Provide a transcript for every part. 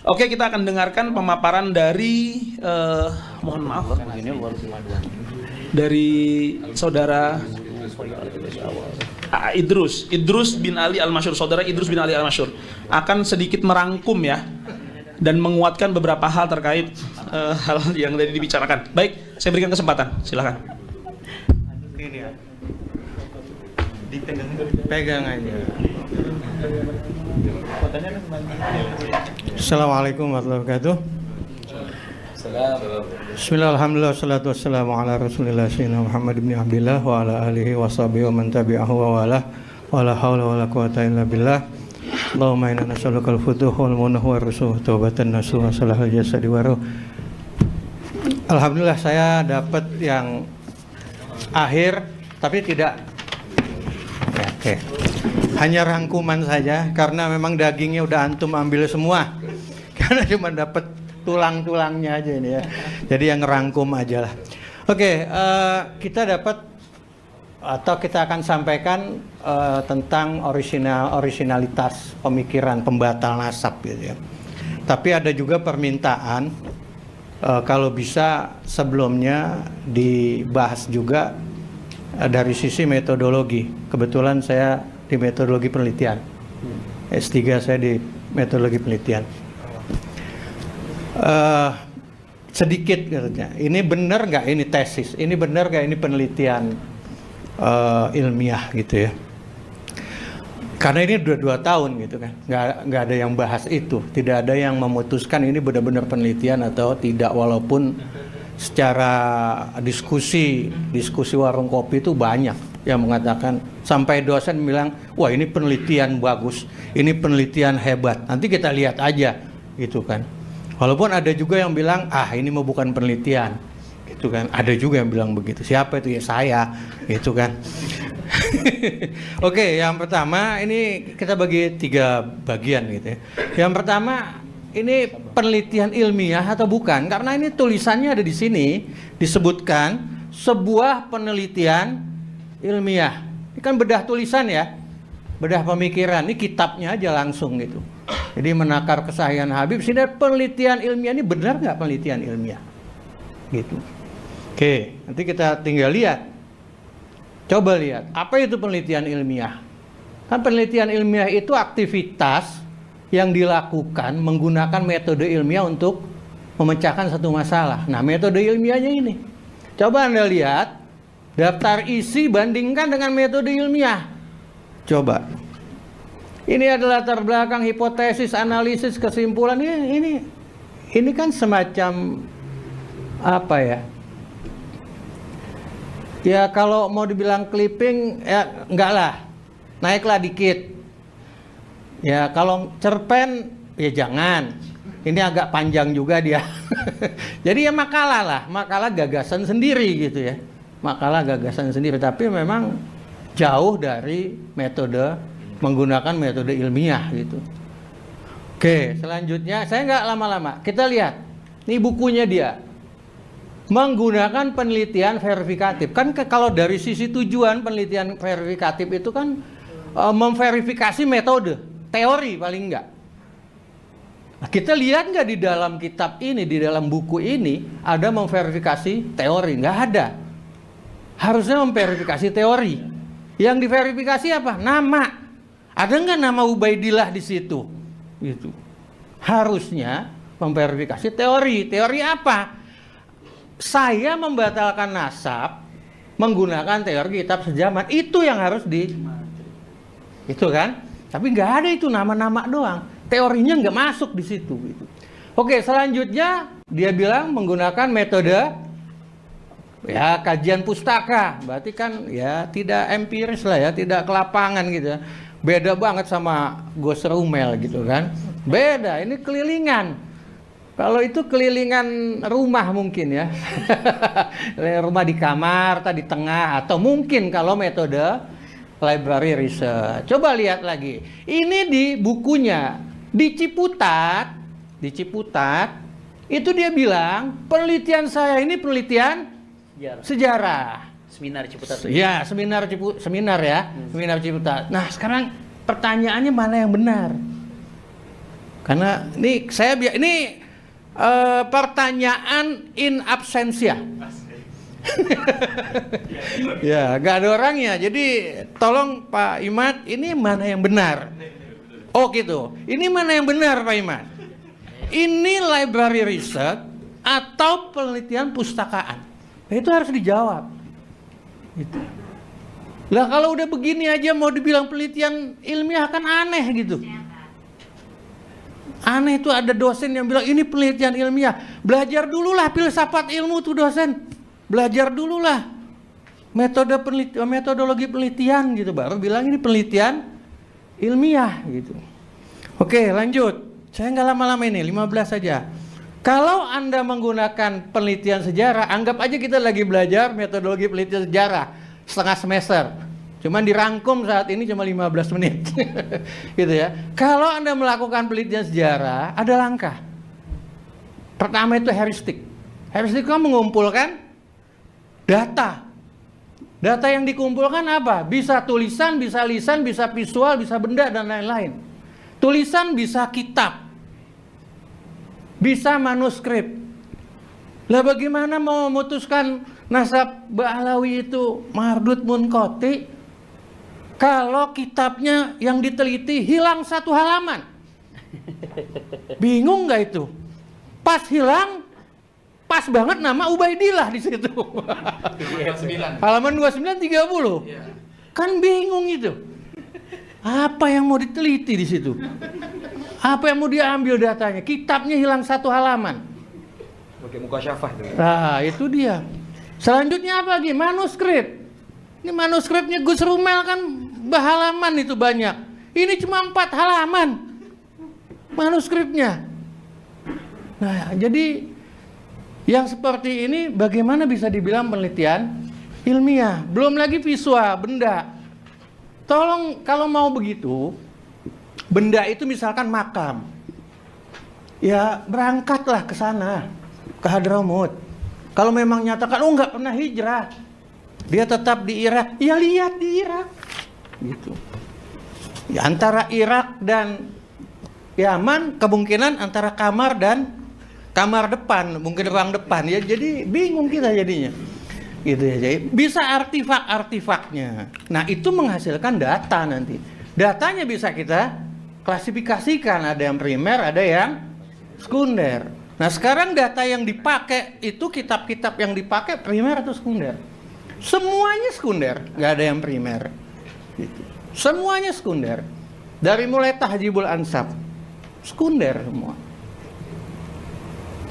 Oke, kita akan dengarkan pemaparan dari mohon maaf dari saudara Idrus bin Ali Al-Masyhur. Saudara Idrus bin Ali Al-Masyhur akan sedikit merangkum ya dan menguatkan beberapa hal terkait hal yang tadi dibicarakan. Baik, saya berikan kesempatan. Silakan. Ini ya. Dipegang aja. Assalamualaikum warahmatullahi wabarakatuh. Bismillah, alhamdulillah, salatu wassalamu ala rasulillah sayyidina Muhammad ibn Abdillah wa ala alihi wa sahbihi wa man tabi'ahu wa wala wa la hawla wa la quwata illa billah. Allahumma inna nas'aluka al-futuh wal munah wa rusuh tawbatan nasuh wa salahal jasadi wa ruh. Alhamdulillah saya dapat yang akhir tapi tidak ya, oke. Hanya rangkuman saja karena memang dagingnya udah antum ambil semua. Karena cuma dapat tulang-tulangnya aja ini ya. Jadi yang ngerangkum aja lah. Oke, kita dapat atau kita akan sampaikan tentang originalitas pemikiran pembatal nasab gitu ya. Tapi ada juga permintaan kalau bisa sebelumnya dibahas juga dari sisi metodologi. Kebetulan saya di metodologi penelitian. S3 saya di metodologi penelitian. Sedikit katanya. Ini benar nggak ini tesis? Ini benar nggak ini penelitian ilmiah gitu ya? Karena ini udah 2 tahun gitu kan, nggak ada yang bahas itu, tidak ada yang memutuskan ini benar-benar penelitian atau tidak, walaupun secara diskusi warung kopi itu banyak yang mengatakan, sampai dosen bilang, wah ini penelitian bagus, ini penelitian hebat, nanti kita lihat aja gitu kan. Walaupun ada juga yang bilang, ah ini mau bukan penelitian gitu kan, ada juga yang bilang begitu. Siapa itu? Ya saya gitu kan. Oke, yang pertama ini kita bagi 3 bagian gitu ya. Yang pertama, ini penelitian ilmiah atau bukan? Karena ini tulisannya ada di sini, disebutkan sebuah penelitian ilmiah. Ini kan bedah tulisan ya, bedah pemikiran. Ini kitabnya aja langsung gitu. Jadi menakar kesahihan Habib. Sini penelitian ilmiah ini benar nggak penelitian ilmiah? Gitu. Oke, nanti kita tinggal lihat. Coba lihat, apa itu penelitian ilmiah? Kan penelitian ilmiah itu aktivitas yang dilakukan menggunakan metode ilmiah untuk memecahkan satu masalah. Nah, metode ilmiahnya ini. Coba Anda lihat, daftar isi bandingkan dengan metode ilmiah. Coba. Ini adalah latar belakang, hipotesis, analisis, kesimpulan. Ini kan semacam apa ya? Ya kalau mau dibilang clipping, ya enggak lah, naiklah dikit. Ya kalau cerpen, ya jangan. Ini agak panjang juga dia. Jadi ya makalah lah, makalah gagasan sendiri gitu ya. Makalah gagasan sendiri, tapi memang jauh dari metode, menggunakan metode ilmiah gitu. Oke, selanjutnya saya nggak lama-lama. Kita lihat, ini bukunya dia. Menggunakan penelitian verifikatif. Kan kalau dari sisi tujuan penelitian verifikatif itu kan memverifikasi metode, teori paling enggak. Nah, kita lihat nggak di dalam kitab ini, di dalam buku ini ada memverifikasi teori? Nggak ada. Harusnya memverifikasi teori. Yang diverifikasi apa? Nama. Ada nggak nama Ubaidillah di situ? Gitu. Harusnya memverifikasi teori. Teori apa? Saya membatalkan nasab menggunakan teori kitab sejaman. Itu yang harus itu kan. Tapi nggak ada itu, nama-nama doang. Teorinya nggak masuk di situ. Gitu. Oke, selanjutnya dia bilang menggunakan metode ya kajian pustaka. Berarti kan ya tidak empiris lah ya, tidak ke lapangan gitu ya. Beda banget sama Gus Rumel gitu kan. Beda, ini kelilingan. Kalau itu kelilingan rumah mungkin ya. Rumah di kamar, di tengah, atau mungkin kalau metode library research. Coba lihat lagi. Ini di bukunya, di Ciputat, itu dia bilang, penelitian saya ini penelitian sejarah. Seminar Ciputat. Ya, seminar ya, seminar Ciputat. Nah, sekarang pertanyaannya mana yang benar? Karena ini pertanyaan in absentia. Ya, gak ada orangnya. Jadi tolong Pak Imad, ini mana yang benar? Oh gitu. Ini mana yang benar Pak Imad? Ini library research atau penelitian pustakaan? Itu harus dijawab. Gitu. Lah kalau udah begini aja mau dibilang penelitian ilmiah kan aneh gitu. Aneh itu ada dosen yang bilang ini penelitian ilmiah. Belajar dululah filsafat ilmu tuh dosen. Belajar dululah metodologi penelitian gitu, baru bilang ini penelitian ilmiah gitu. Oke, lanjut. Saya nggak lama-lama ini, 15 saja. Kalau Anda menggunakan penelitian sejarah, anggap aja kita lagi belajar metodologi penelitian sejarah setengah semester. Cuman dirangkum saat ini cuma 15 menit. Gitu ya. Kalau Anda melakukan penelitian sejarah, ada langkah. Pertama itu heuristik. Heuristik kan mengumpulkan data. Data yang dikumpulkan apa? Bisa tulisan, bisa lisan, bisa visual, bisa benda, dan lain-lain. Tulisan bisa kitab. Bisa manuskrip. Lah bagaimana mau memutuskan nasab Ba'alawi itu mardud munqati kalau kitabnya yang diteliti hilang 1 halaman? Bingung nggak itu? Pas hilang, pas banget nama Ubaidillah di situ. Halaman 29 30. Kan bingung itu. Apa yang mau diteliti di situ? Apa yang mau diambil datanya? Kitabnya hilang 1 halaman. Oke, mukasyafah itu. Nah, itu dia. Selanjutnya apa lagi? Manuskrip. Ini manuskripnya Gus Rumel kan berhalaman itu banyak. Ini cuma 4 halaman manuskripnya. Nah, jadi yang seperti ini bagaimana bisa dibilang penelitian ilmiah? Belum lagi visual, benda. Tolong kalau mau begitu, benda itu misalkan makam. Ya berangkatlah ke sana, ke Hadramaut. Kalau memang nyatakan, oh nggak pernah hijrah, dia tetap di Irak, ya lihat di Irak. Gitu. Ya, antara Irak dan Yaman, kemungkinan antara kamar dan kamar depan, mungkin ruang depan. Ya jadi bingung kita jadinya. Gitu ya, jadi bisa artifak-artifaknya. Nah itu menghasilkan data nanti. Datanya bisa kita klasifikasikan, ada yang primer, ada yang sekunder. Nah sekarang data yang dipakai itu kitab-kitab yang dipakai primer atau sekunder? Semuanya sekunder, nggak ada yang primer. Gitu. Semuanya sekunder. Dari mulai Tahdzibul Ansab, sekunder semua.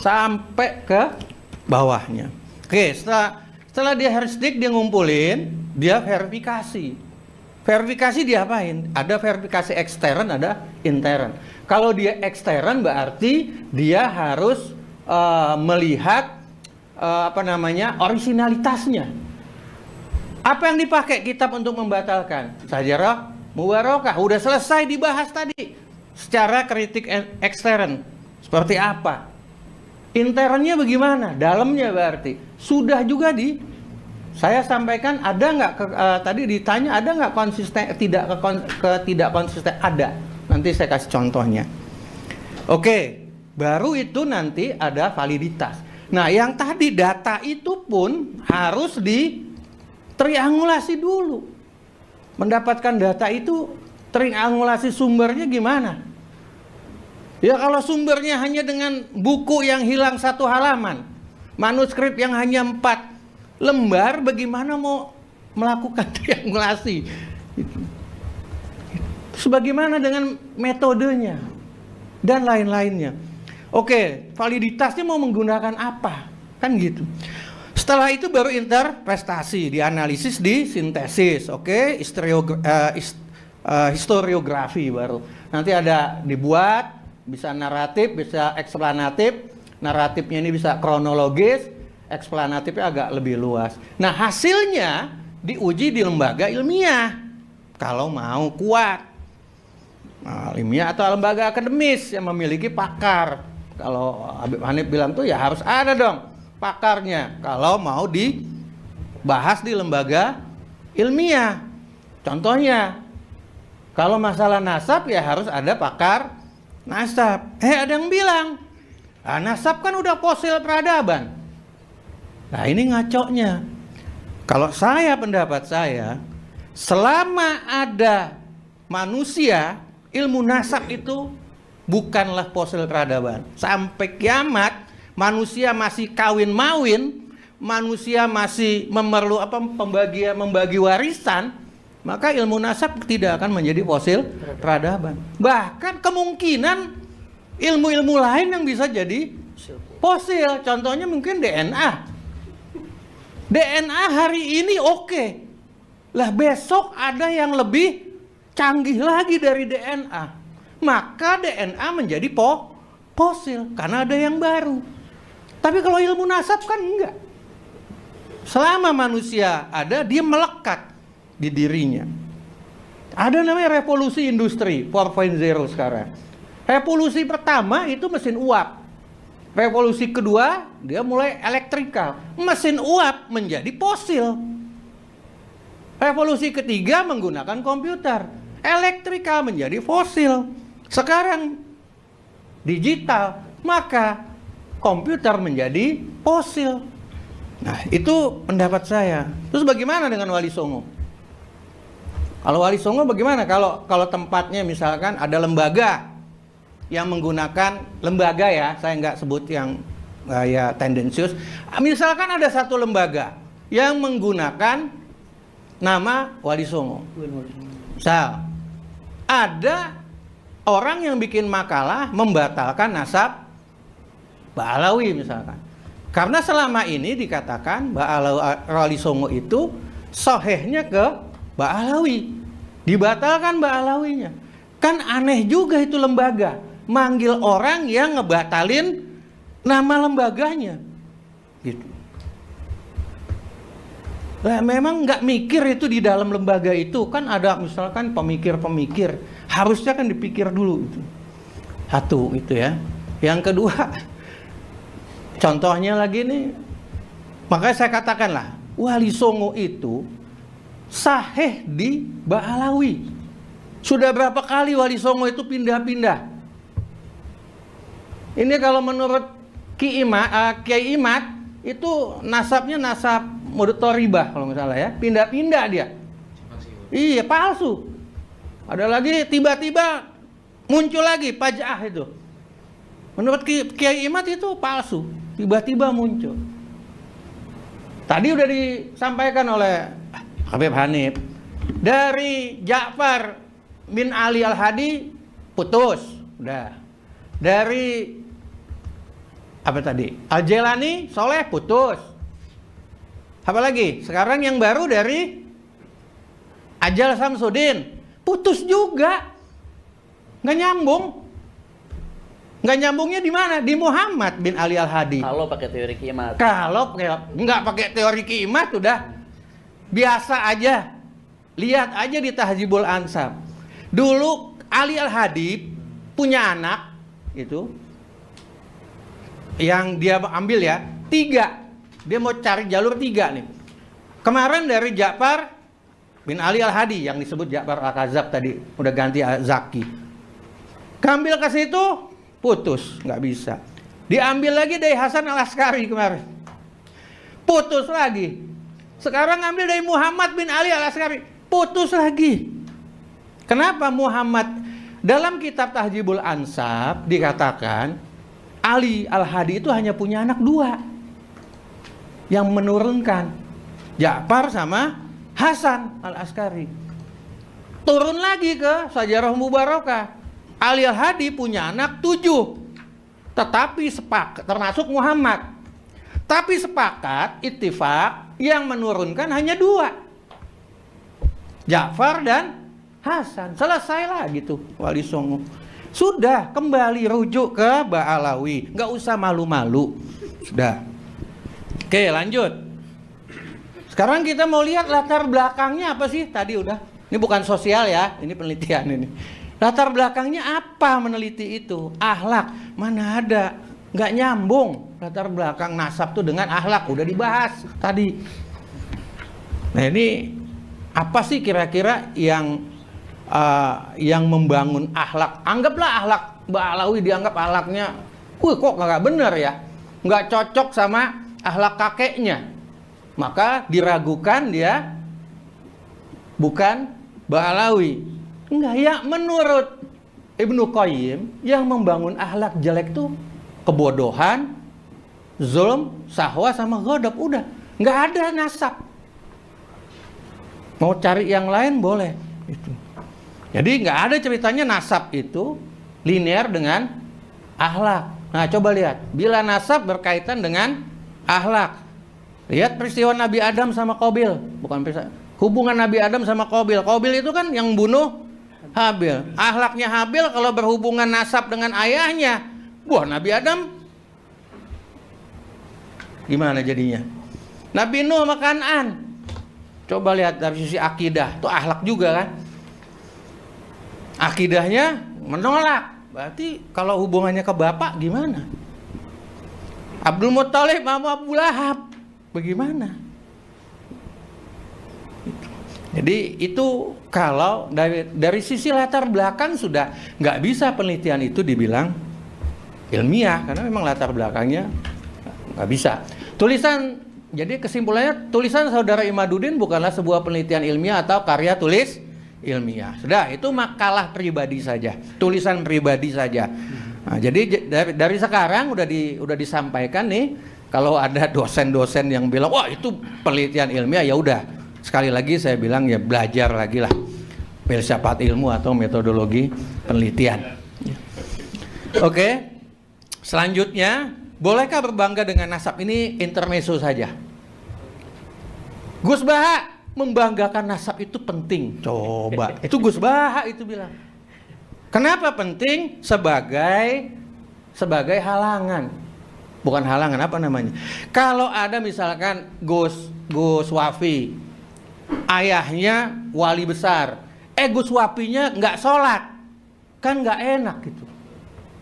Sampai ke bawahnya. Oke, setelah dia heuristik, dia ngumpulin, dia verifikasi. Verifikasi diapain? Ada verifikasi ekstern, ada intern. Kalau dia ekstern berarti dia harus melihat originalitasnya. Apa yang dipakai kitab untuk membatalkan? Sajarah Mubarakah. Udah selesai dibahas tadi. Secara kritik ekstern. Seperti apa? Internnya bagaimana? Dalamnya berarti. Sudah juga saya sampaikan, ada nggak tadi ditanya ada nggak konsisten, tidak konsisten, ada. Nanti saya kasih contohnya. Oke, baru itu nanti ada validitas. Nah, yang tadi data itu pun harus triangulasi dulu. Mendapatkan data itu triangulasi sumbernya gimana? Ya kalau sumbernya hanya dengan buku yang hilang 1 halaman, manuskrip yang hanya 4 lembar, bagaimana mau melakukan triangulasi? Sebagaimana dengan metodenya dan lain-lainnya. Oke, validitasnya mau menggunakan apa? Kan gitu. Setelah itu baru interpretasi, dianalisis, disintesis. Oke, historiografi baru. Nanti ada dibuat, bisa naratif, bisa eksplanatif. Naratifnya ini bisa kronologis, eksplanatifnya agak lebih luas. Nah, hasilnya diuji di lembaga ilmiah. Kalau mau kuat. Nah, ilmiah atau lembaga akademis yang memiliki pakar. Kalau Habib Hanif bilang tuh ya harus ada dong pakarnya. Kalau mau dibahas di lembaga ilmiah. Contohnya, kalau masalah nasab ya harus ada pakar nasab. Ada yang bilang, nasab kan udah fosil peradaban. Nah ini ngaconya. Kalau pendapat saya, selama ada manusia, ilmu nasab itu bukanlah fosil peradaban. Sampai kiamat, manusia masih kawin-mawin, manusia masih membagi warisan, maka ilmu nasab tidak akan menjadi fosil peradaban. Bahkan kemungkinan ilmu-ilmu lain yang bisa jadi fosil, contohnya mungkin DNA. DNA hari ini oke. Lah besok ada yang lebih canggih lagi dari DNA. Maka DNA menjadi fosil karena ada yang baru. Tapi kalau ilmu nasab kan enggak. Selama manusia ada, dia melekat di dirinya. Ada namanya revolusi industri 4.0 sekarang. Revolusi pertama itu mesin uap. Revolusi kedua, dia mulai elektrikal. Mesin uap menjadi fosil. Revolusi ketiga menggunakan komputer. Elektrikal menjadi fosil. Sekarang digital, maka komputer menjadi fosil. Nah, itu pendapat saya. Terus bagaimana dengan Wali Songo? Kalau Wali Songo bagaimana? Kalau tempatnya misalkan ada lembaga yang menggunakan lembaga ya, saya nggak sebut yang ya tendensius. Misalkan ada satu lembaga yang menggunakan nama Wali Songo. Misal, ada orang yang bikin makalah membatalkan nasab Ba'alawi misalkan. Karena selama ini dikatakan Wali Songo itu sohehnya ke Ba'alawi. Dibatalkan Ba'alawinya. Kan aneh juga itu lembaga. Manggil orang yang ngebatalin nama lembaganya. Gitu. Nah, memang nggak mikir itu di dalam lembaga itu. Kan ada misalkan pemikir-pemikir. Harusnya kan dipikir dulu. Itu. Satu itu ya. Yang kedua, contohnya lagi nih. Makanya saya katakanlah, Wali Songo itu sahih di Ba'alawi. Sudah berapa kali Wali Songo itu pindah-pindah. Ini kalau menurut Kiai Imad itu nasabnya nasab Mudotoribah kalau nggak salah ya, pindah-pindah dia. Iya palsu. Ada lagi tiba-tiba muncul lagi Pajaah itu. Menurut Kiai Imad itu palsu, tiba-tiba muncul. Tadi udah disampaikan oleh Habib Hanif. Dari Ja'far bin Ali Al-Hadi putus, udah. Dari apa tadi? Al-Jailani Soleh putus. Apa lagi? Sekarang yang baru dari Ajal Samsudin putus juga. Nggak nyambung. Nggak nyambungnya di mana? Di Muhammad bin Ali Al-Hadi. Kalau pakai teori kiamat. Kalau nggak pakai teori kiamat udah biasa aja. Lihat aja di Tahzibul Ansab. Dulu Ali Al-Hadi punya anak itu yang dia ambil ya 3. Dia mau cari jalur 3 nih. Kemarin dari Ja'far bin Ali Al-Hadi yang disebut Ja'far Al-Kazab tadi, udah ganti Zaki. Kambil ke situ putus, nggak bisa. Diambil lagi dari Hasan Al-Askari kemarin. Putus lagi. Sekarang ambil dari Muhammad bin Ali Al-Askari, putus lagi. Kenapa Muhammad? Dalam kitab Tahzibul Ansab dikatakan Ali Al-Hadi itu hanya punya anak 2 yang menurunkan, Ja'far sama Hasan Al-Askari. Turun lagi ke Sajarah Mubarakah, Ali Al-Hadi punya anak 7, tetapi sepakat, termasuk Muhammad. Tapi sepakat, ittifaq, yang menurunkan hanya 2, Ja'far dan Hasan. Selesailah gitu Wali Songo. Sudah kembali rujuk ke Ba'alawi, nggak usah malu-malu. Sudah. Oke, lanjut. Sekarang kita mau lihat latar belakangnya apa sih? Tadi udah. Ini bukan sosial ya, ini penelitian ini. Latar belakangnya apa meneliti itu? Akhlak, mana ada? Nggak nyambung latar belakang nasab tuh dengan akhlak, udah dibahas tadi. Nah ini apa sih kira-kira yang membangun akhlak? Anggaplah akhlak Mbak Alawi dianggap akhlaknya, kok nggak bener ya, nggak cocok sama akhlak kakeknya, maka diragukan dia bukan Mbak Alawi. Enggak ya, menurut Ibnu Qayyim yang membangun akhlak jelek tuh kebodohan, zulm, sahwa sama ghadab, udah nggak ada nasab. Mau cari yang lain boleh. Itu. Jadi nggak ada ceritanya nasab itu linear dengan akhlak. Nah coba lihat, bila nasab berkaitan dengan akhlak, lihat peristiwa Nabi Adam sama Qabil, bukan peristiwa, hubungan Nabi Adam sama Qabil. Qabil itu kan yang bunuh Habil. Akhlaknya Habil kalau berhubungan nasab dengan ayahnya, wah Nabi Adam gimana jadinya? Nabi Nuh sama Kan'an. Coba lihat dari sisi akidah, tuh akhlak juga kan. Akidahnya menolak. Berarti kalau hubungannya ke bapak gimana? Abdul Muttalib sama Abu Lahab bagaimana? Jadi itu kalau dari sisi latar belakang sudah nggak bisa penelitian itu dibilang ilmiah karena memang latar belakangnya nggak bisa. Tulisan, jadi kesimpulannya tulisan saudara Imaduddin bukanlah sebuah penelitian ilmiah atau karya tulis ilmiah. Sudah, itu makalah pribadi saja, tulisan pribadi saja. Nah, jadi dari sekarang udah disampaikan nih, kalau ada dosen-dosen yang bilang wah itu penelitian ilmiah, ya udah. Sekali lagi saya bilang ya belajar lagi lah filsafat ilmu atau metodologi penelitian. Oke, selanjutnya bolehkah berbangga dengan nasab? Ini intermezzo saja. Gus Baha membanggakan nasab itu penting. Coba, itu Gus Baha itu bilang. Kenapa penting? Sebagai halangan. Bukan halangan, apa namanya? Kalau ada misalkan Gus Wafi, ayahnya wali besar, Gus Wapinya nggak sholat, kan nggak enak gitu,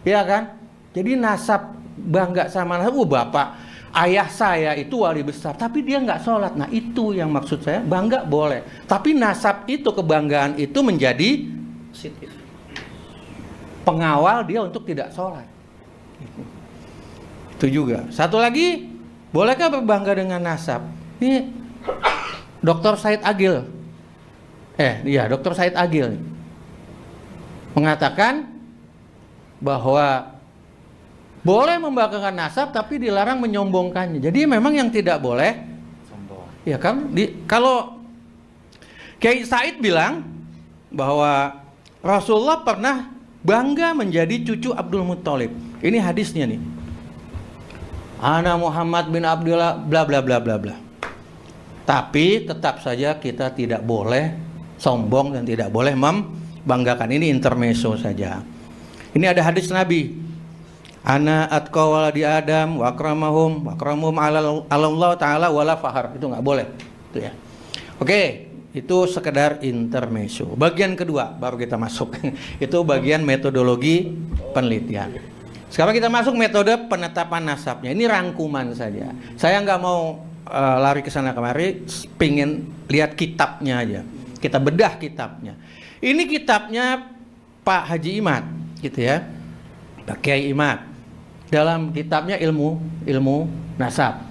ya kan? Jadi nasab bangga sama nasab, bapak, ayah saya itu wali besar, tapi dia nggak sholat. Nah itu yang maksud saya, bangga boleh, tapi nasab itu, kebanggaan itu menjadi positif, pengawal dia untuk tidak sholat. Itu juga. Satu lagi, bolehkah berbangga dengan nasab? Ini Dr. Said Agil, Dr. Said Agil mengatakan bahwa boleh membanggakan nasab tapi dilarang menyombongkannya. Jadi memang yang tidak boleh sombong. Ya kan? Kalau Kiai Said bilang bahwa Rasulullah pernah bangga menjadi cucu Abdul Muttalib. Ini hadisnya nih. Ana Muhammad bin Abdullah bla bla bla bla bla. Tapi tetap saja kita tidak boleh sombong dan tidak boleh membanggakan. Ini intermezzo saja. Ini ada hadis Nabi. Ana atqa waladi Adam wa akramahum wa akramuhum ala Allah taala wala fahar. Itu nggak boleh. Itu ya. Oke, itu sekedar intermezzo. Bagian kedua baru kita masuk. Itu bagian metodologi penelitian. Sekarang kita masuk metode penetapan nasabnya. Ini rangkuman saja. Saya nggak mau lari ke sana kemari, pingin lihat kitabnya aja. Kita bedah kitabnya. Ini kitabnya Pak Haji Imad, gitu ya, Pak Kiai Imad. Dalam kitabnya ilmu nasab.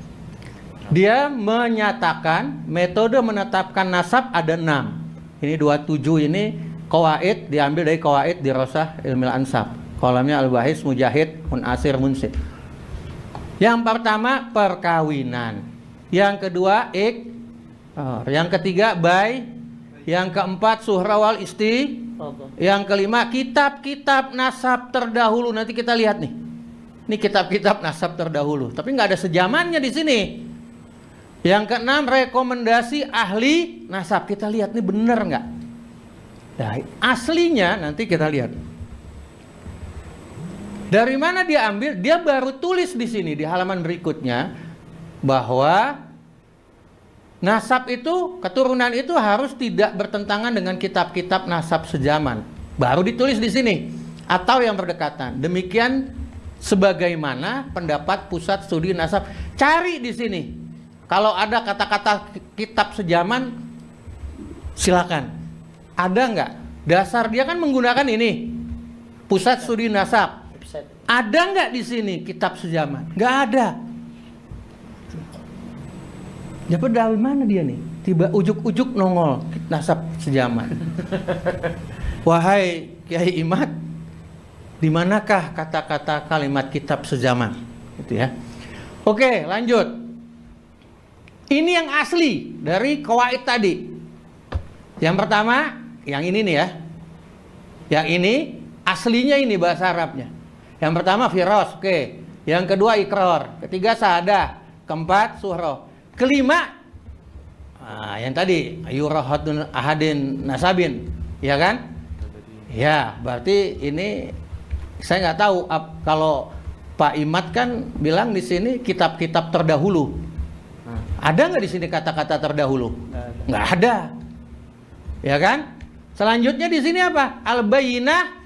Dia menyatakan metode menetapkan nasab ada 6. Ini 27 ini qawaid, diambil dari qawaid dirasah ilmil ansab. Kolamnya Al-Bahis Mujahid Munasir Munsif. Yang pertama perkawinan. Yang kedua yang ketiga bay, yang keempat suhrawal isti, yang kelima kitab-kitab nasab terdahulu. Nanti kita lihat nih, ini kitab-kitab nasab terdahulu, tapi nggak ada sejamannya di sini. Yang keenam rekomendasi ahli nasab. Kita lihat nih bener nggak? Nah, aslinya nanti kita lihat. Dari mana dia ambil? Dia baru tulis di sini di halaman berikutnya bahwa nasab itu, keturunan itu harus tidak bertentangan dengan kitab-kitab nasab sejaman. Baru ditulis di sini atau yang berdekatan. Demikian sebagaimana pendapat Pusat Studi Nasab. Cari di sini. Kalau ada kata-kata kitab sejaman, silakan. Ada nggak? Dasar dia kan menggunakan ini. Pusat Studi Nasab. Ada nggak di sini kitab sejaman? Nggak ada. Dapat dari mana dia nih? Tiba ujuk-ujuk nongol nasab sejaman. Wahai Kiai Imad, di manakah kata-kata kalimat kitab sejaman? Gitu ya. Oke, lanjut. Ini yang asli dari qawaid tadi. Yang pertama, yang ini nih ya. Yang ini aslinya ini bahasa Arabnya. Yang pertama firas, oke. Yang kedua ikrar, ketiga syahadah, keempat suhroh, kelima yang tadi yurahatun ahadin nasabin, ya kan? Ya, berarti ini saya nggak tahu kalau Pak Imad kan bilang di sini kitab-kitab terdahulu. Ada nggak di sini kata-kata terdahulu? Nggak ada. Ya kan? Selanjutnya di sini apa? Al-Bayyinah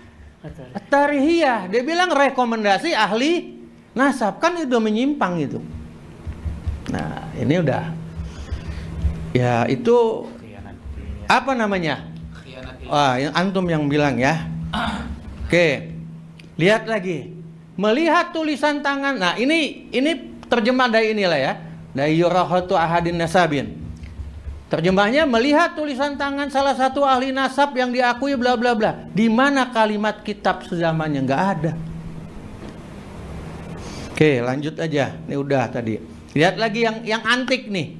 At-Tarihiyah. Dia bilang rekomendasi ahli nasab, kan itu menyimpang itu. Nah, ini udah. Ya, itu apa namanya? Wah, yang antum yang bilang ya. Oke. Lihat lagi. Melihat tulisan tangan. Nah, ini terjemah dari inilah ya. Dari yurahatu ahadin nasabin. Terjemahnya melihat tulisan tangan salah satu ahli nasab yang diakui bla bla bla. Di mana kalimat kitab sezamannya? Nggak ada. Oke, lanjut aja. Ini udah tadi. Lihat lagi yang antik nih.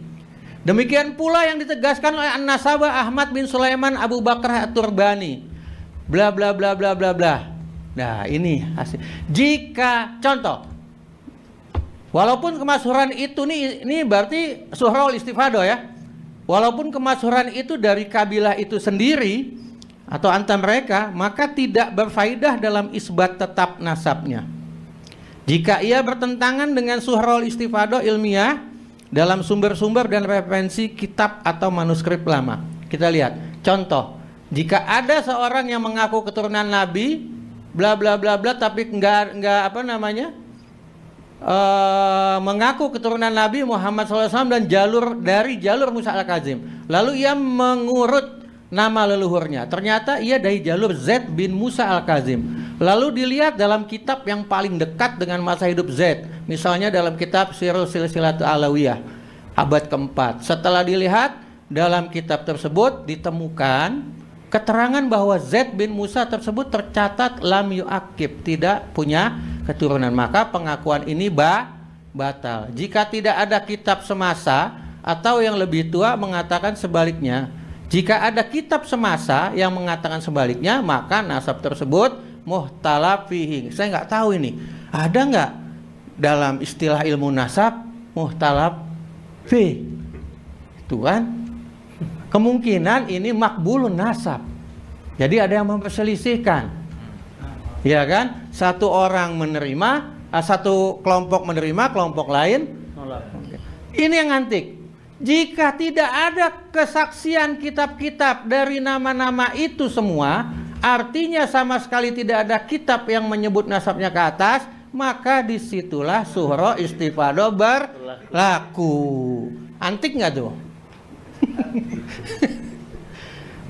Demikian pula yang ditegaskan oleh An-Nasabah Ahmad bin Sulaiman Abu Bakar At-Turbani. Bla bla bla bla bla bla. Nah, ini hasil. Jika contoh, walaupun kemasyhuran itu ini berarti suhrul istifadah ya. Walaupun kemasyhuran itu dari kabilah itu sendiri atau antar mereka, maka tidak berfaedah dalam isbat tetap nasabnya. Jika ia bertentangan dengan suhrul istifadah ilmiah dalam sumber-sumber dan referensi kitab atau manuskrip lama. Kita lihat contoh, jika ada seorang yang mengaku keturunan Nabi bla bla bla bla tapi enggak apa namanya? Mengaku keturunan Nabi Muhammad SAW dan dari jalur Musa al-Kazim. Lalu ia mengurut nama leluhurnya. Ternyata ia dari jalur Z bin Musa al-Kazim. Lalu dilihat dalam kitab yang paling dekat dengan masa hidup Z. Misalnya dalam kitab Sirul Silsilat Alawiyah abad keempat. Setelah dilihat dalam kitab tersebut ditemukan keterangan bahwa Z bin Musa tersebut tercatat lam yu'akib, tidak punya keturunan, maka pengakuan ini batal. Jika tidak ada kitab semasa atau yang lebih tua mengatakan sebaliknya, jika ada kitab semasa yang mengatakan sebaliknya, maka nasab tersebut muhtalaf fihi. Saya nggak tahu ini ada nggak dalam istilah ilmu nasab muhtalaf fihi. Itu kan kemungkinan ini makbulun nasab. Jadi ada yang memperselisihkan. Ya kan? Satu orang menerima, satu kelompok menerima, kelompok lain nolak. Ini yang antik. Jika tidak ada kesaksian kitab-kitab dari nama-nama itu semua, artinya sama sekali tidak ada kitab yang menyebut nasabnya ke atas, maka disitulah suhro istifadah berlaku. Antik nggak tuh?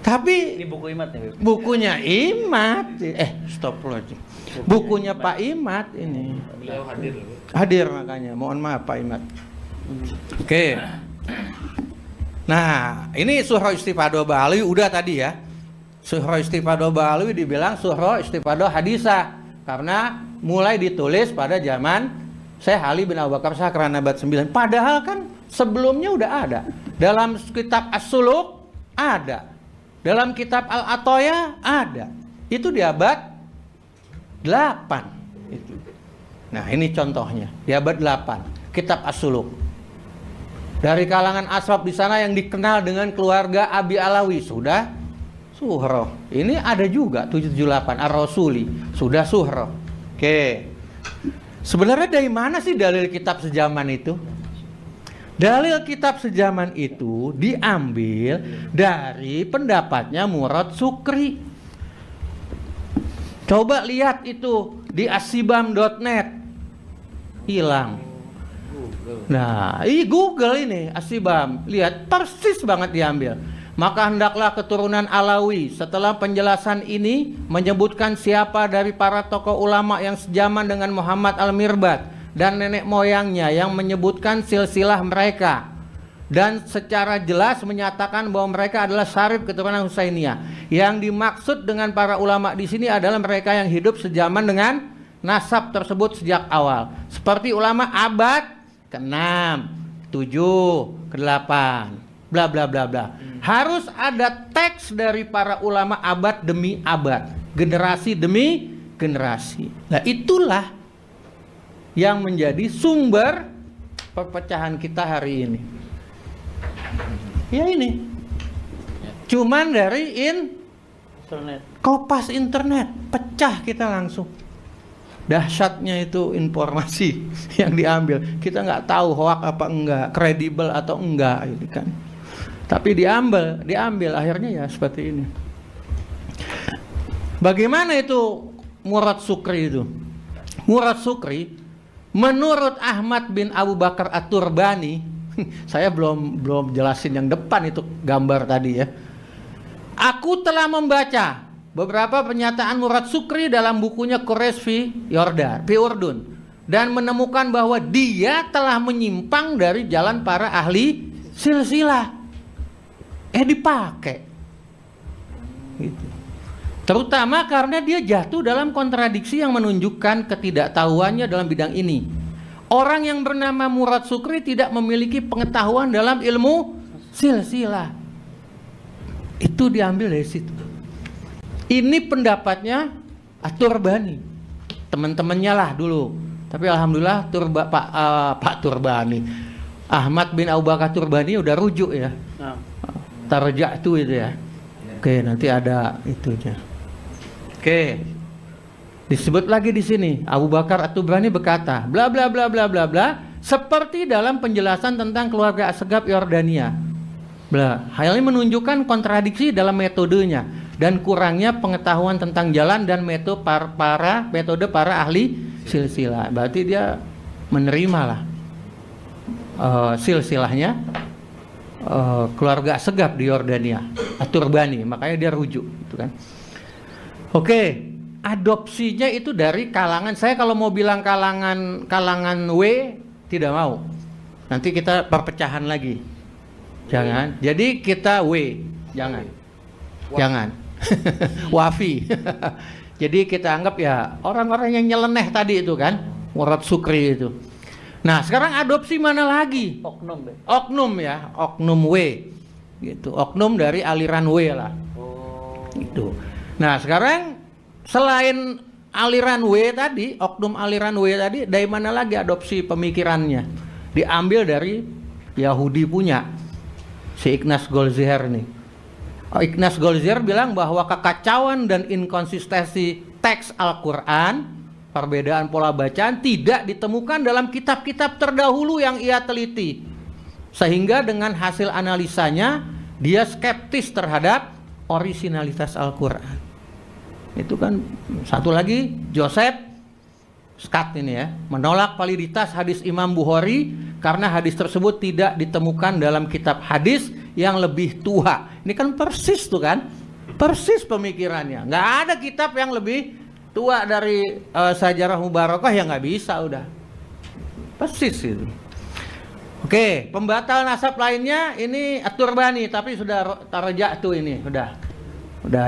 Tapi ini buku Imad nih. Bukunya Imad. Stop loh. Bukunya Pak Imad ini. Beliau hadir. Hadir makanya. Mohon maaf Pak Imad. Oke. Nah, ini Suhro Istifadah Ba'alawi udah tadi ya. Suhro Istifadah Ba'alawi dibilang Suhro Istifadah Hadisah karena mulai ditulis pada zaman Syekh Ali bin Abu Bakar Syakran abad 9. Padahal kan sebelumnya udah ada. Dalam kitab As-Suluk ada. Dalam kitab Al-Atoya ada. Itu di abad 8 itu. Nah, ini contohnya di abad 8 kitab As-Suluk. Dari kalangan asbab di sana yang dikenal dengan keluarga Abi Alawi sudah suhro. Ini ada juga 778 Ar-Rasuli sudah suhro. Oke. Sebenarnya dari mana sih dalil kitab sejaman itu? Dalil kitab sejaman itu diambil dari pendapatnya Murad Sukri. Coba lihat itu di asibam.net. Hilang. Nah, ini Google ini Asibam. Lihat persis banget diambil. Maka hendaklah keturunan Alawi setelah penjelasan ini menyebutkan siapa dari para tokoh ulama yang sejaman dengan Muhammad Al-Mirbad dan nenek moyangnya yang menyebutkan silsilah mereka, dan secara jelas menyatakan bahwa mereka adalah syarif keturunan Husainiyah. Yang dimaksud dengan para ulama di sini adalah mereka yang hidup sejaman dengan nasab tersebut sejak awal, seperti ulama abad ke-6, 7, ke-8, bla bla bla bla. Harus ada teks dari para ulama abad demi abad, generasi demi generasi. Nah, itulah yang menjadi sumber perpecahan kita hari ini. Ya ini. Cuman dari internet. Kopas internet, pecah kita langsung. Dahsyatnya itu informasi yang diambil. Kita nggak tahu hoak apa enggak, kredibel atau enggak, ini kan. Tapi diambil akhirnya ya seperti ini. Bagaimana itu Murad Sukri itu? Murad Sukri menurut Ahmad bin Abu Bakar At-Turbani, saya belum jelasin yang depan itu gambar tadi ya. Aku telah membaca beberapa pernyataan Murad Sukri dalam bukunya Quraish fi Urdun dan menemukan bahwa dia telah menyimpang dari jalan para ahli silsilah. Dipakai gitu. Terutama karena dia jatuh dalam kontradiksi yang menunjukkan ketidaktahuannya dalam bidang ini. Orang yang bernama Murad Sukri tidak memiliki pengetahuan dalam ilmu silsilah. Itu diambil dari situ. Ini pendapatnya At-Turbani, teman-temannya lah dulu. Tapi alhamdulillah Pak Turbani, Ahmad bin Abu Bakar Turbani udah rujuk ya. Tarja itu ya. Oke, nanti ada itunya. Oke. Disebut lagi di sini, Abu Bakar At-Tubrani berkata, bla bla bla bla bla bla, seperti dalam penjelasan tentang keluarga Asgab Yordania. Bla. Hal ini menunjukkan kontradiksi dalam metodenya dan kurangnya pengetahuan tentang jalan dan metode para ahli silsilah. Berarti dia menerimalah silsilahnya keluarga Asgab di Yordania, At-Turbani, makanya dia rujuk, gitu kan. Oke. Adopsinya itu dari kalangan, saya kalau mau bilang kalangan W tidak mau. Nanti kita perpecahan lagi. Jangan. Jadi kita W, jangan. Jangan. Wafi. Jadi kita anggap ya orang-orang yang nyeleneh tadi itu kan, Murad Sukri itu. Nah, sekarang adopsi mana lagi? Oknum. Oknum ya, oknum W. Gitu. Oknum dari aliran W lah. Gitu. Nah, sekarang selain aliran W tadi, oknum aliran W tadi, dari mana lagi adopsi pemikirannya? Diambil dari Yahudi punya, si Ignaz Goldziher nih. Ignaz Goldziher bilang bahwa kekacauan dan inkonsistensi teks Al-Quran, perbedaan pola bacaan tidak ditemukan dalam kitab-kitab terdahulu yang ia teliti. Sehingga dengan hasil analisanya, dia skeptis terhadap orisinalitas Al-Quran. Itu kan satu lagi Joseph Scott ini ya, menolak validitas hadis Imam Bukhari karena hadis tersebut tidak ditemukan dalam kitab hadis yang lebih tua. Ini kan persis tuh kan, persis pemikirannya. Nggak ada kitab yang lebih tua dari Sajarah Mubarakah, yang nggak bisa, udah persis itu. Oke, pembatal nasab lainnya ini At-Turbani, tapi sudah tarja tuh ini, udah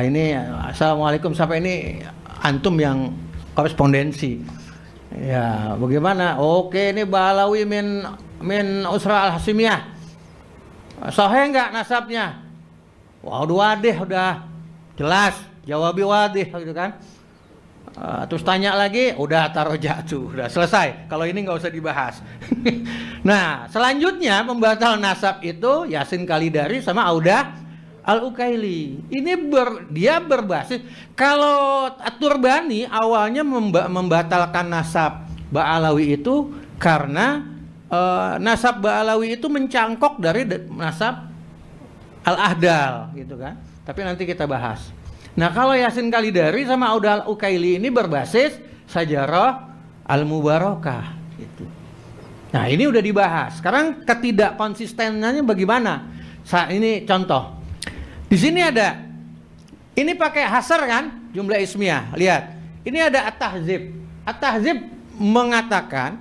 ini. Assalamualaikum, sampai ini antum yang korespondensi. Ya, bagaimana? Oke, ini Balawi min Usra Al-Hasimiyah. Sahih enggak nasabnya? Waduh, wadih, udah jelas, jawabi wadih gitu kan. Terus tanya lagi, udah taruh jatuh, udah selesai. Kalau ini nggak usah dibahas. Nah, selanjutnya pembatal nasab itu Yasin Kalidari sama Audah Al-Ukaili. Ini dia berbasis, kalau At-Turbani awalnya membatalkan nasab Ba'alawi itu karena nasab Ba'alawi itu mencangkok dari nasab Al-Ahdal gitu kan. Tapi nanti kita bahas. Nah, kalau Yasin Kalidari sama Audah Al-Ukaili ini berbasis Sajarah Al-Mubarakah gitu. Nah, ini udah dibahas. Sekarang ketidakkonsistenannya bagaimana? Saat ini contoh. Di sini ada, ini pakai hasar kan, jumlah ismiyah. Lihat, ini ada at-tahzib. At-tahzib mengatakan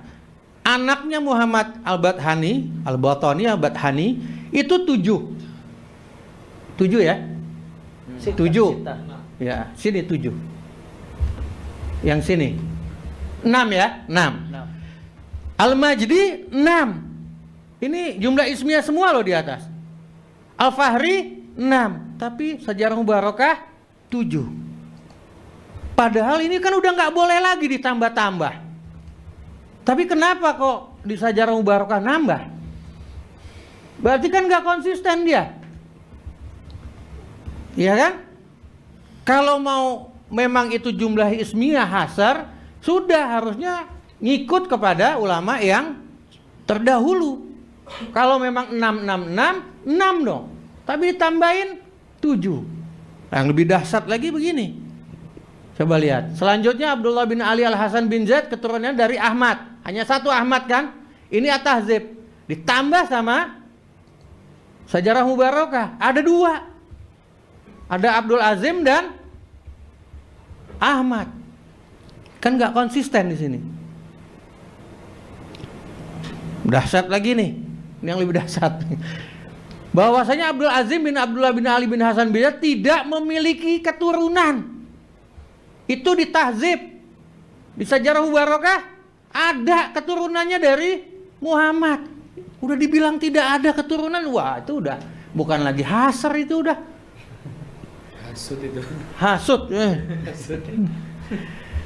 anaknya Muhammad al-Bathani, al-Bathani itu 7. 7 ya? 7. Ya, sini 7. Yang sini 6 ya? 6. Al-Majdi 6. Ini jumlah ismiyah semua loh di atas. Al-Fahri 6. Tapi Sajarah Mubarakah 7. Padahal ini kan udah nggak boleh lagi ditambah-tambah. Tapi kenapa kok di Sajarah Mubarakah nambah? Berarti kan nggak konsisten dia. Iya kan? Kalau mau memang itu jumlah ismiyah hasar, sudah harusnya ngikut kepada ulama yang terdahulu. Kalau memang 6 dong. Tapi ditambahin 7. Yang lebih dahsyat lagi begini. Coba lihat. Selanjutnya Abdullah bin Ali Al-Hasan bin Zaid keturunannya dari Ahmad. Hanya satu Ahmad kan? Ini at-tahzib. Ditambah sama Sajarah Mubarakah. Ada 2. Ada Abdul Azim dan Ahmad. Kan nggak konsisten di sini. Dahsyat lagi nih. Ini yang lebih dahsyat. Bahwasanya Abdul Azim bin Abdullah bin Ali bin Hasan bin Zaid tidak memiliki keturunan. Itu ditahzib. Di Sajarah Mubarakah ada keturunannya dari Muhammad. Udah dibilang tidak ada keturunan. Wah, itu udah bukan lagi hasar, itu udah Hasut itu. hasut.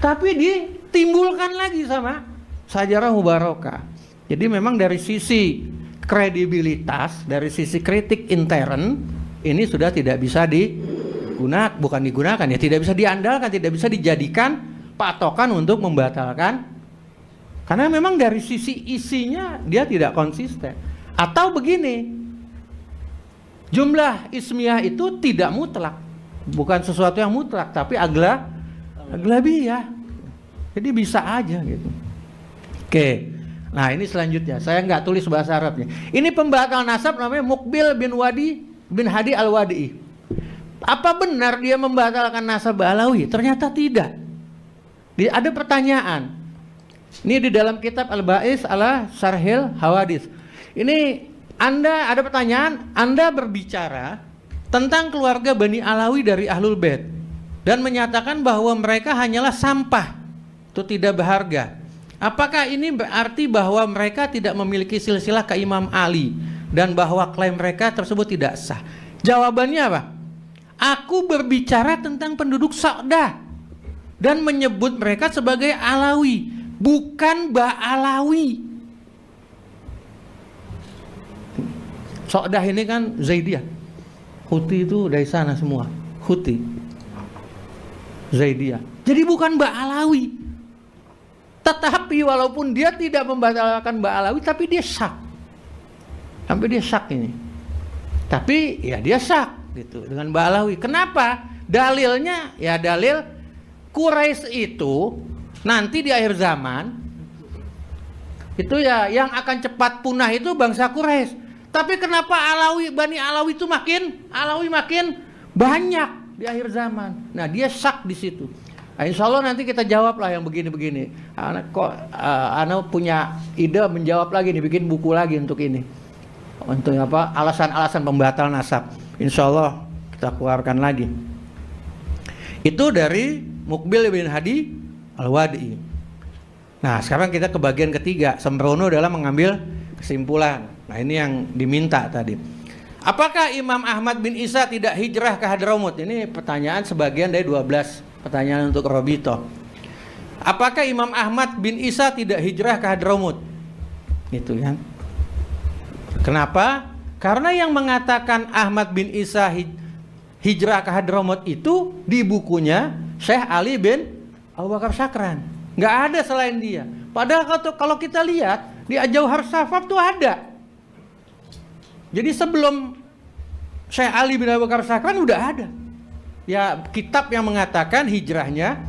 Tapi ditimbulkan lagi sama Sajarah Mubarakah. Jadi memang dari sisi kredibilitas, dari sisi kritik intern, ini sudah tidak bisa digunakan, ya tidak bisa diandalkan, tidak bisa dijadikan patokan untuk membatalkan. Karena memang dari sisi isinya dia tidak konsisten. Atau begini, jumlah ismiyah itu tidak mutlak. Bukan sesuatu yang mutlak, tapi aglabiyah. Jadi bisa aja gitu. Oke. Nah, ini selanjutnya. Saya nggak tulis bahasa Arabnya. Ini pembatal nasab namanya Muqbil bin Hadi Al-Wadi'i. Apa benar dia membatalkan nasab Alawi? Ternyata tidak. Ada pertanyaan. Ini di dalam kitab Al-Ba'is ala Syarhil Hawadits. Ini Anda ada pertanyaan, Anda berbicara tentang keluarga Bani Alawi dari Ahlul Bait dan menyatakan bahwa mereka hanyalah sampah, itu tidak berharga. Apakah ini berarti bahwa mereka tidak memiliki silsilah ke Imam Ali dan bahwa klaim mereka tersebut tidak sah? Jawabannya apa? Aku berbicara tentang penduduk Sa'dah dan menyebut mereka sebagai Alawi, bukan Ba'alawi. Sa'dah ini kan Zaidiyah. Huti itu dari sana semua. Huti, Zaidiyah. Jadi bukan Ba'alawi. Tetapi walaupun dia tidak membatalkan Ba'alawi, tapi dia syak. Sampai dia syak ini. Tapi ya dia syak gitu dengan Ba'alawi. Kenapa? Dalilnya ya dalil Quraisy itu nanti di akhir zaman itu ya yang akan cepat punah itu bangsa Quraisy. Tapi kenapa Bani Alawi itu makin banyak di akhir zaman? Nah, dia syak di situ. Nah, insya Allah nanti kita jawab lah yang begini-begini. Anak punya ide menjawab lagi nih, bikin buku lagi untuk ini. Untuk apa? Alasan-alasan pembatal nasab. Insya Allah kita keluarkan lagi. Itu dari Muqbil bin Hadi Al-Wadi'i. Nah, sekarang kita ke bagian ketiga. Sembrono dalam mengambil kesimpulan. Nah, ini yang diminta tadi. Apakah Imam Ahmad bin Isa tidak hijrah ke Hadramut? Ini pertanyaan sebagian dari 12 pertanyaan untuk Robito. Apakah Imam Ahmad bin Isa tidak hijrah ke Hadramut? Itu kan. Kenapa? Karena yang mengatakan Ahmad bin Isa hijrah ke Hadramut itu di bukunya Syekh Ali bin Abu Bakar Syakran. Nggak ada selain dia. Padahal kalau kita lihat di Jauhar Safaf tuh ada. Jadi sebelum Syekh Ali bin Abu Bakar Syakran udah ada. Ya kitab yang mengatakan hijrahnya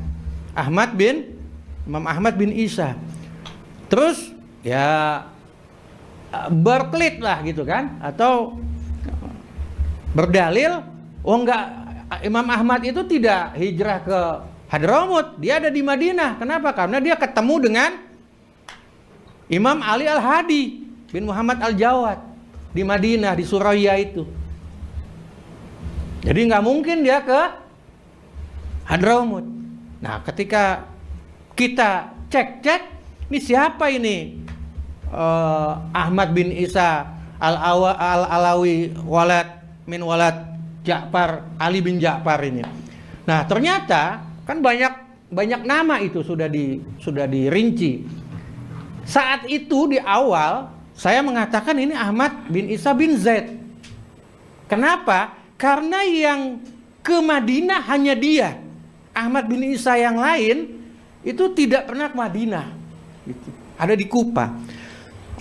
Imam Ahmad bin Isa. Terus ya berkelit lah gitu kan, atau berdalil Oh enggak, Imam Ahmad itu tidak hijrah ke Hadramut, dia ada di Madinah. Kenapa? Karena dia ketemu dengan Imam Ali Al-Hadi bin Muhammad Al-Jawad di Madinah, di Suraya itu. Jadi nggak mungkin dia ke Hadramut. Nah, ketika kita cek, ini siapa ini? Ahmad bin Isa Al-Alawi min walad Ja'far, Ali bin Ja'far ini. Nah, ternyata kan banyak nama itu sudah dirinci. Saat itu di awal saya mengatakan ini Ahmad bin Isa bin Zaid. Kenapa? Karena yang ke Madinah hanya dia. Ahmad bin Isa yang lain itu tidak pernah ke Madinah. Gitu. Ada di Kufa.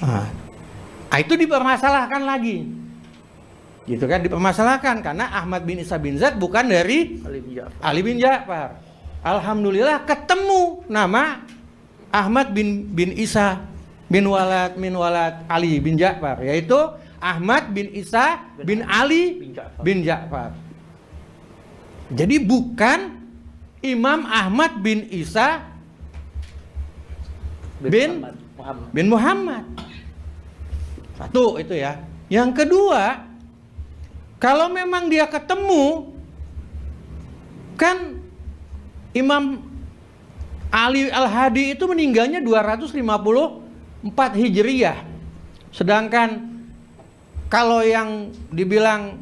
Nah, itu dipermasalahkan lagi. Gitu kan, dipermasalahkan karena Ahmad bin Isa bin Zaid bukan dari Ali bin Ja'far. Alhamdulillah ketemu nama Ahmad bin Isa bin walad Ali bin Ja'far, yaitu Ahmad bin Isa bin Ali bin Ja'far. Jadi bukan Imam Ahmad bin Isa bin Muhammad. Satu itu ya. Yang kedua, kalau memang dia ketemu, kan Imam Ali Al-Hadi itu meninggalnya 254 Hijriyah. Sedangkan kalau yang dibilang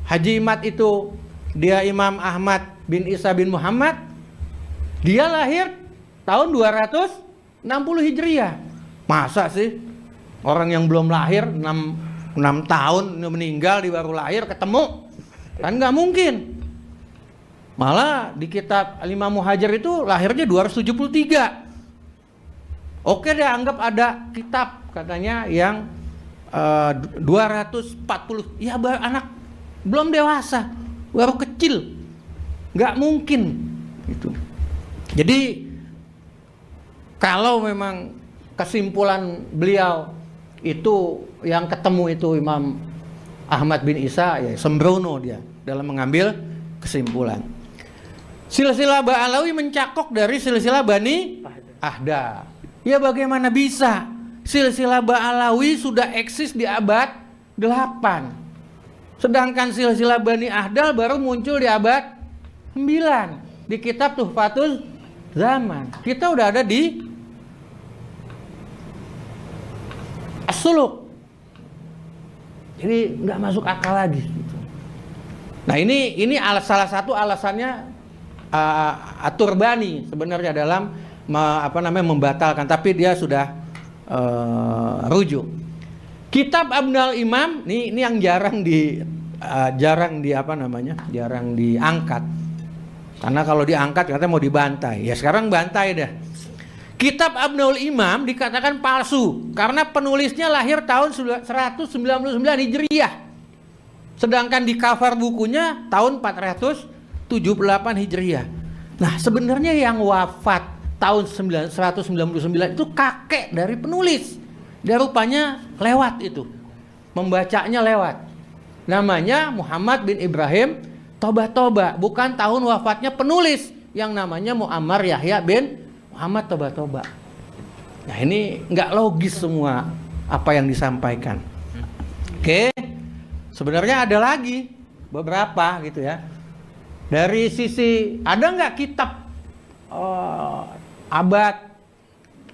Haji Imad itu dia Imam Ahmad bin Isa bin Muhammad, dia lahir tahun 260 Hijriyah. Masa sih orang yang belum lahir 6 tahun meninggal, dia baru lahir ketemu? Kan nggak mungkin. Malah di kitab Imam Muhajir itu lahirnya 273. Oke deh, anggap ada kitab katanya yang 240. Ya anak belum dewasa, baru kecil. Nggak mungkin itu. Jadi kalau memang kesimpulan beliau itu yang ketemu itu Imam Ahmad bin Isa, ya sembrono dia dalam mengambil kesimpulan. Silsilah Ba'alawi mencakok dari silsilah Bani Ahda. Ya bagaimana bisa? Silsilah Ba'alawi sudah eksis di abad 8. Sedangkan silsilah Bani Ahdal baru muncul di abad 9. Di kitab Tuhfatul Zaman. Kita udah ada di As-Suluk. Jadi nggak masuk akal lagi. Nah ini salah satu alasannya At-Turbani sebenarnya dalam membatalkan, tapi dia sudah rujuk. Kitab Abnul Imam ini yang jarang diangkat. Karena kalau diangkat katanya mau dibantai. Ya sekarang bantai dah. Kitab Abnul Imam dikatakan palsu karena penulisnya lahir tahun 199 Hijriyah. Sedangkan di cover bukunya tahun 478 Hijriyah. Nah, sebenarnya yang wafat tahun 199 itu kakek dari penulis. Dia rupanya lewat itu. Membacanya lewat. Namanya Muhammad bin Ibrahim Toba-Toba, bukan tahun wafatnya penulis yang namanya Muammar Yahya bin Muhammad Toba-Toba. Nah, ini nggak logis semua apa yang disampaikan. Oke. Sebenarnya ada lagi beberapa gitu ya. Dari sisi ada nggak kitab abad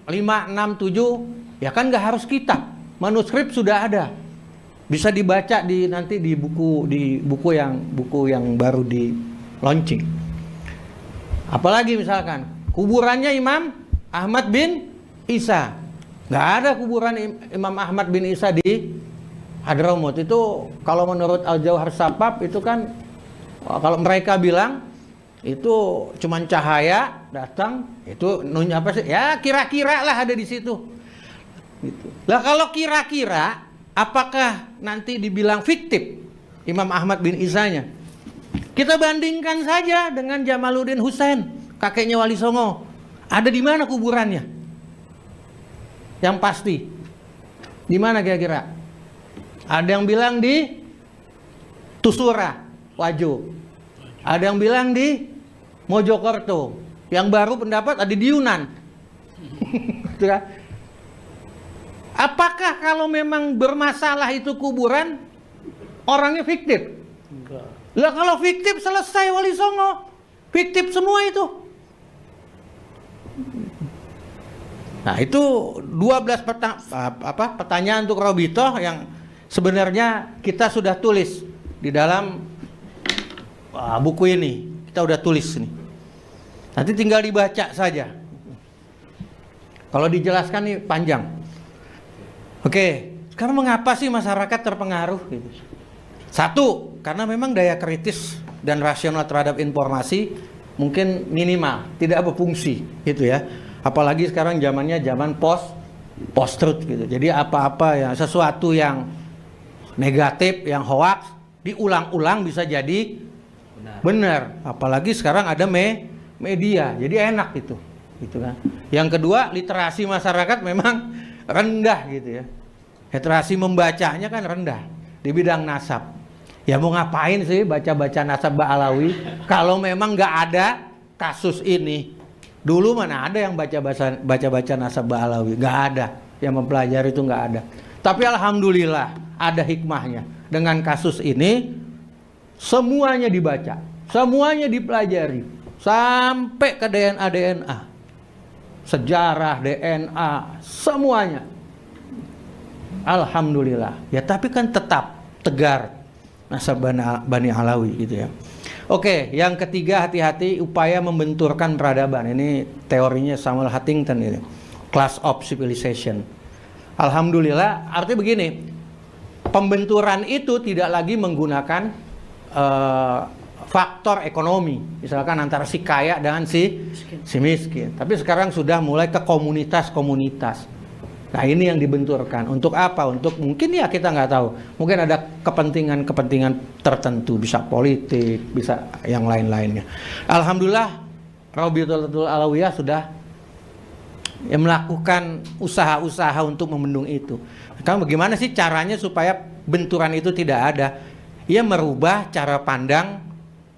5, 6, 7? Ya kan nggak harus kitab. Manuskrip sudah ada. Bisa dibaca nanti di buku yang baru di launching. Apalagi misalkan kuburannya Imam Ahmad bin Isa. Nggak ada kuburan Imam Ahmad bin Isa di Hadramut. Itu kalau menurut Al-Jauhar Sapap itu kan, kalau mereka bilang itu cuman cahaya datang, itu apa sih? Ya kira-kira lah ada di situ. Gitu. Lah kalau kira-kira, apakah nanti dibilang fiktif Imam Ahmad bin Isanya? Kita bandingkan saja dengan Jamaluddin Husain, kakeknya Wali Songo. Ada di mana kuburannya? Yang pasti. Di mana kira-kira? Ada yang bilang di Tusura. Wajo. Ada yang bilang di Mojokerto. Yang baru pendapat ada di Yunan. Gitu kan? Apakah kalau memang bermasalah itu kuburan, orangnya fiktif? Enggak. Lah kalau fiktif selesai Wali Songo. Fiktif semua itu. Nah itu 12 pertanyaan untuk Robito yang sebenarnya kita sudah tulis di dalam buku ini. Kita udah tulis nih. Nanti tinggal dibaca saja. Kalau dijelaskan nih panjang. Oke, sekarang mengapa sih masyarakat terpengaruh? Gitu. Satu, karena memang daya kritis dan rasional terhadap informasi mungkin minimal, tidak berfungsi, gitu ya. Apalagi sekarang zamannya zaman post truth gitu. Jadi apa-apa ya, sesuatu yang negatif, yang hoax diulang-ulang bisa jadi benar. Apalagi sekarang ada media, jadi enak gitu kan. Yang kedua, literasi masyarakat memang rendah gitu ya. Literasi membacanya kan rendah di bidang nasab. Ya mau ngapain sih baca-baca nasab Ba'alawi kalau memang nggak ada kasus ini. Dulu mana ada yang baca-baca nasab Ba'alawi? Nggak ada. Yang mempelajari itu nggak ada. Tapi alhamdulillah ada hikmahnya. Dengan kasus ini semuanya dibaca, semuanya dipelajari sampai ke DNA, sejarah DNA, semuanya. Alhamdulillah. Ya tapi kan tetap tegar nasab Bani Alawi gitu ya. Oke, yang ketiga, hati-hati upaya membenturkan peradaban. Ini teorinya Samuel Huntington ini. Class of Civilization. Alhamdulillah, artinya begini. Pembenturan itu tidak lagi menggunakan faktor ekonomi. Misalkan antara si kaya dengan si miskin. Tapi sekarang sudah mulai ke komunitas-komunitas. Nah ini yang dibenturkan. Untuk apa? Untuk mungkin ya kita nggak tahu. Mungkin ada kepentingan tertentu. Bisa politik, bisa yang lain-lainnya. Alhamdulillah Rabitul Alawiyah sudah melakukan usaha-usaha untuk membendung itu. Sekarang bagaimana sih caranya supaya benturan itu tidak ada? Ia merubah cara pandang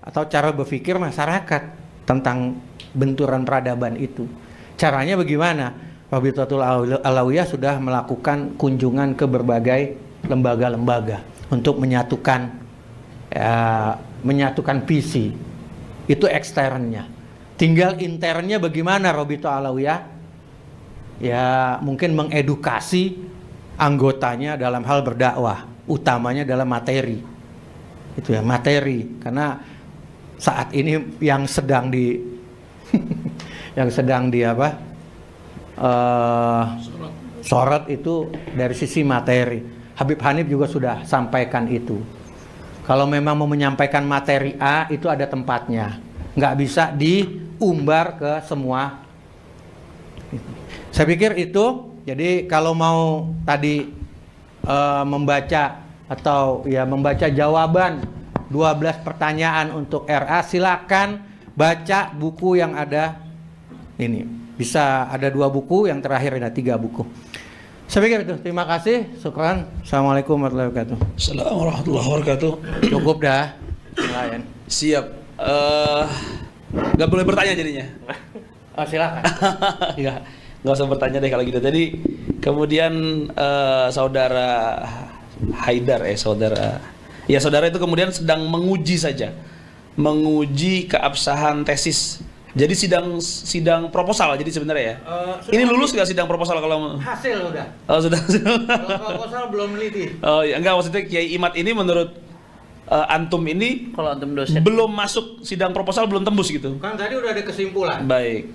atau cara berpikir masyarakat tentang benturan peradaban itu. Caranya bagaimana? Rabitul Alawiyah sudah melakukan kunjungan ke berbagai lembaga-lembaga untuk menyatukan visi. Itu eksternnya. Tinggal internnya bagaimana Rabitul Alawiyah? Ya mungkin mengedukasi anggotanya dalam hal berdakwah, utamanya dalam materi. Itu ya, materi. Karena saat ini yang sedang sorot itu dari sisi materi. Habib Hanif juga sudah sampaikan itu. Kalau memang mau menyampaikan materi A itu ada tempatnya, nggak bisa diumbar ke semua. Saya pikir itu. Jadi kalau mau tadi membaca atau ya membaca jawaban 12 pertanyaan untuk RA, silakan baca buku yang ada ini. Bisa ada 2 buku, yang terakhir ada 3 buku. Saya pikir itu. Terima kasih. Syukran. Assalamualaikum warahmatullahi wabarakatuh. Assalamualaikum warahmatullahi wabarakatuh. Cukup dah. Lain. Siap. Nggak boleh bertanya jadinya. Oh, silakan. Nggak usah bertanya deh kalau gitu. Jadi kemudian saudara Haidar, saudara itu kemudian sedang menguji saja, menguji keabsahan tesis. Jadi sidang proposal jadi sebenarnya ya. Ini lulus nggak sidang proposal kalau hasil udah. Oh sudah. Kalau proposal belum meneliti. Oh ya enggak, maksudnya Kiai Imad ini menurut antum ini Kalau antum dosen belum masuk sidang proposal, belum tembus gitu. Kan tadi udah ada kesimpulan. Baik.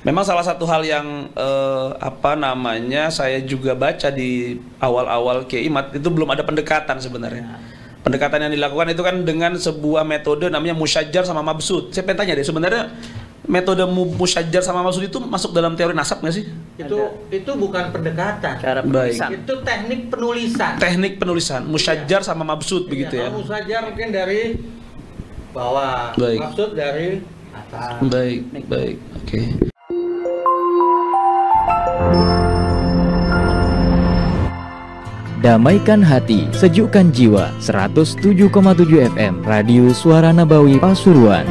Memang salah satu hal yang saya juga baca di awal-awal Kiai Imad itu belum ada pendekatan sebenarnya. Pendekatan yang dilakukan itu kan dengan sebuah metode namanya musyajjar sama mabsud. Saya pengen tanya deh, sebenarnya metode musyajjar sama mabsud itu masuk dalam teori nasab nggak sih? Itu bukan pendekatan. cara penulisan. Itu teknik penulisan. Teknik penulisan, musyajjar sama mabsud begitu ya. Musyajjar mungkin dari bawah, Baik. maksud dari atas. Baik, oke. damaikan hati, sejukkan jiwa. 107,7 FM Radio Suara Nabawi Pasuruan.